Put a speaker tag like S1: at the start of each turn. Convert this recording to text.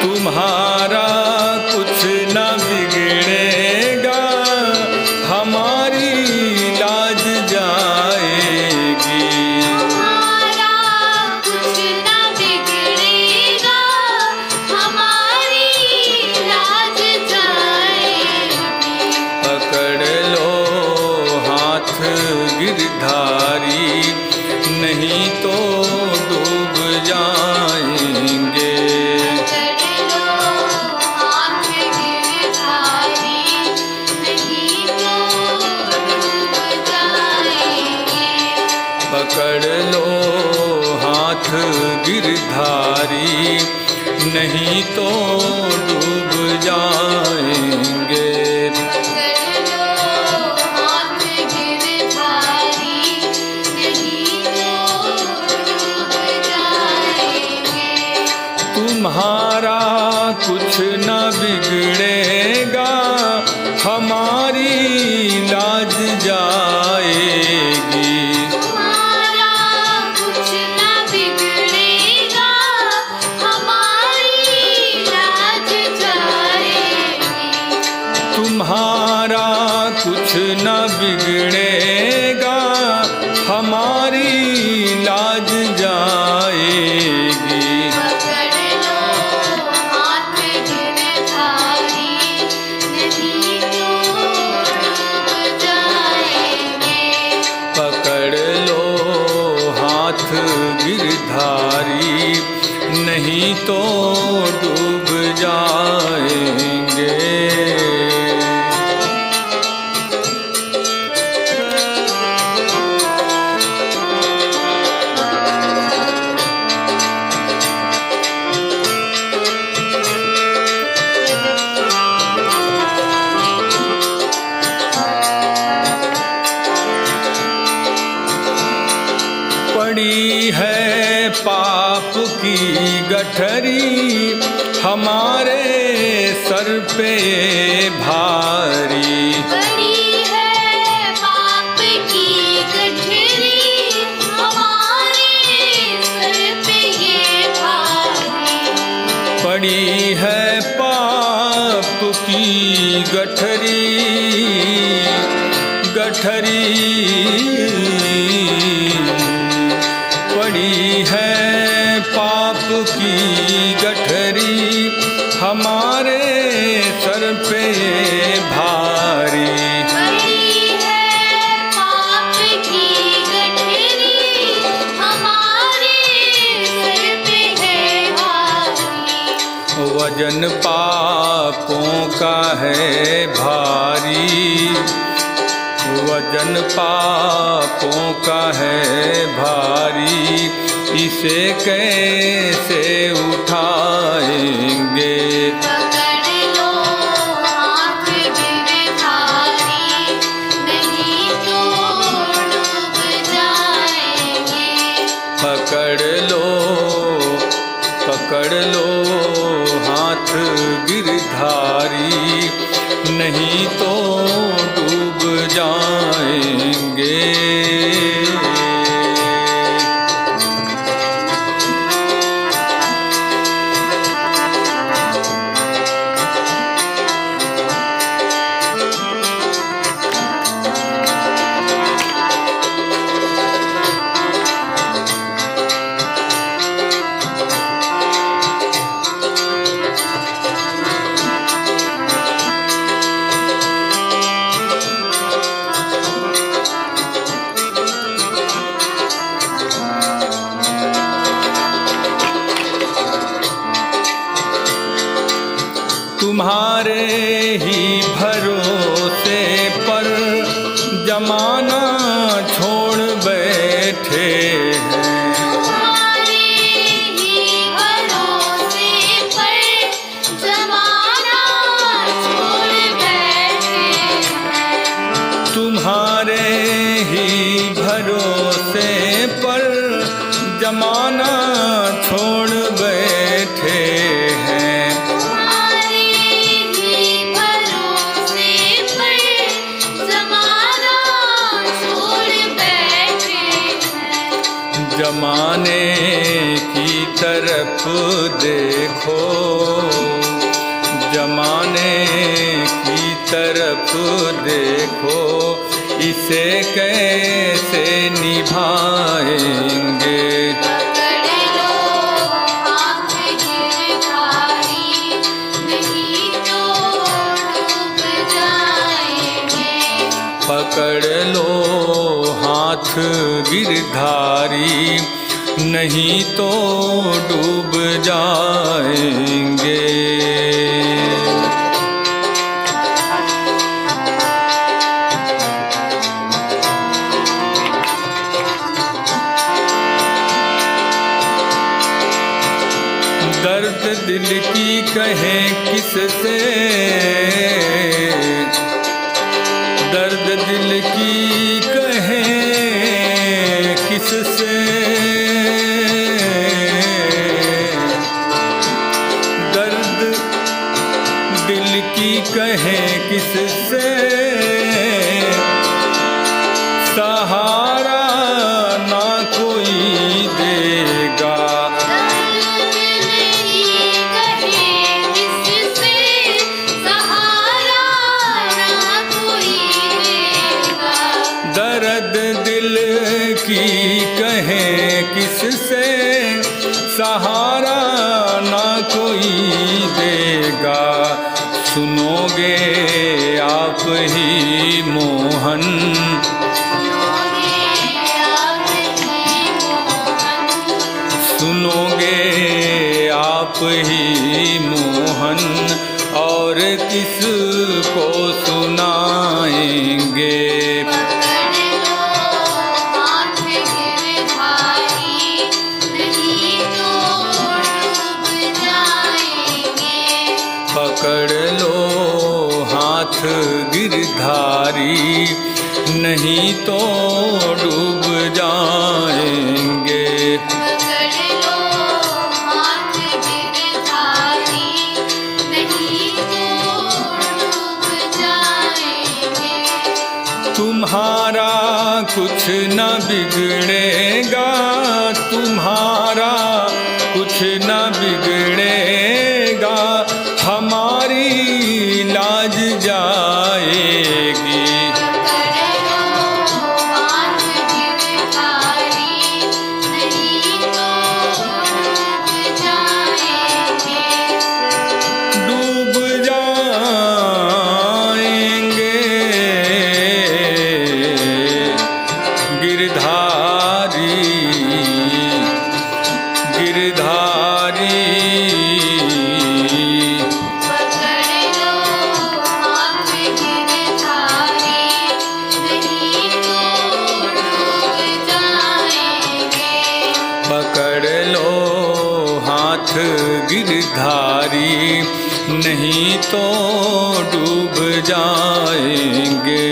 S1: तुम्हारा कुछ न बिगड़ेगा, हमारी लाज जाएगी।
S2: तुम्हारा कुछ न बिगड़ेगा, हमारी लाज जाएगी।
S1: पकड़ लो हाथ गिरधारी, नहीं तो डूब जाएंगे। पकड़ लो हाथ गिरधारी, नहीं तो डूब जाएंगे। तुम्हारा कुछ न बिगड़ेगा, हमारी लाज जाएगी।
S2: तुम्हारा कुछ न बिगड़ेगा, हमारी लाज जाएगी।
S1: तुम्हारा कुछ न बिगड़ेगा, हमारी लाज जाएगी। पकड़ लो हाथ गिरधारी, नहीं तो डूब जाएंगे। पड़ी है पाप की गठरी, हमारे सर पे भारी।
S2: पड़ी है पाप की गठरी, हमारे सर पे ये भारी।
S1: पड़ी है पाप की गठरी, पड़ी है पाप की गठरी, हमारे सर पे भारी।
S2: पड़ी है पाप की गठरी, हमारे सर पे है भारी।
S1: वजन पापों का है भारी, वजन पापों का है भारी, इसे कैसे उठाएंगे।
S2: पकड़ लो हाथ गिरधारी, नहीं तो डूब जाएंगे।
S1: पकड़ लो हाथ गिरधारी, नहीं तो डूब जाएंगे। तुम्हारे ही भरोसे पर जमाना छोड़ बैठे हैं।
S2: तुम्हारे ही भरोसे पर जमाना छोड़ बैठे हैं।
S1: तुम्हारे ही भरोसे पर जमाना छोड़ बैठे हैं। जमाने की तरफ देखो, जमाने की तरफ देखो, इसे कैसे निभाएंगे।
S2: पकड़ लो हाथ गिरधारी, नहीं तो डूब जाएंगे।
S1: पकड़ लो हाथ गिरधारी, नहीं तो डूब जाएंगे। दर्द दिल की कहें किससे, दर्द दिल की कहें किससे, दर्द दिल की कहें किससे, सहारा ना कोई देगा। दर्द दिल की कहें किससे, सहारा ना कोई देगा। सुनोगे आप ही मोहन, सुनोगे आप ही मोहन, और किसको सुनाएंगे। पकड़ लो हाथ गिरधारी, नहीं तो डूब जाएंगे।
S2: पकड़ लो हाथ गिरधारी, नहीं तो डूब जाएंगे।
S1: तुम्हारा कुछ न बिगड़ेगा, तुम्हारा कुछ न बिगड़ेगा, हमारी लाज जाएगी।
S2: पकड़ लो हाथ गिरधारी, नहीं तो डूब जाएंगे।
S1: डूब जाएंगे गिरधारी, गिरधारी। पकड़ लो हाथ गिरधारी, नहीं तो डूब जाएंगे।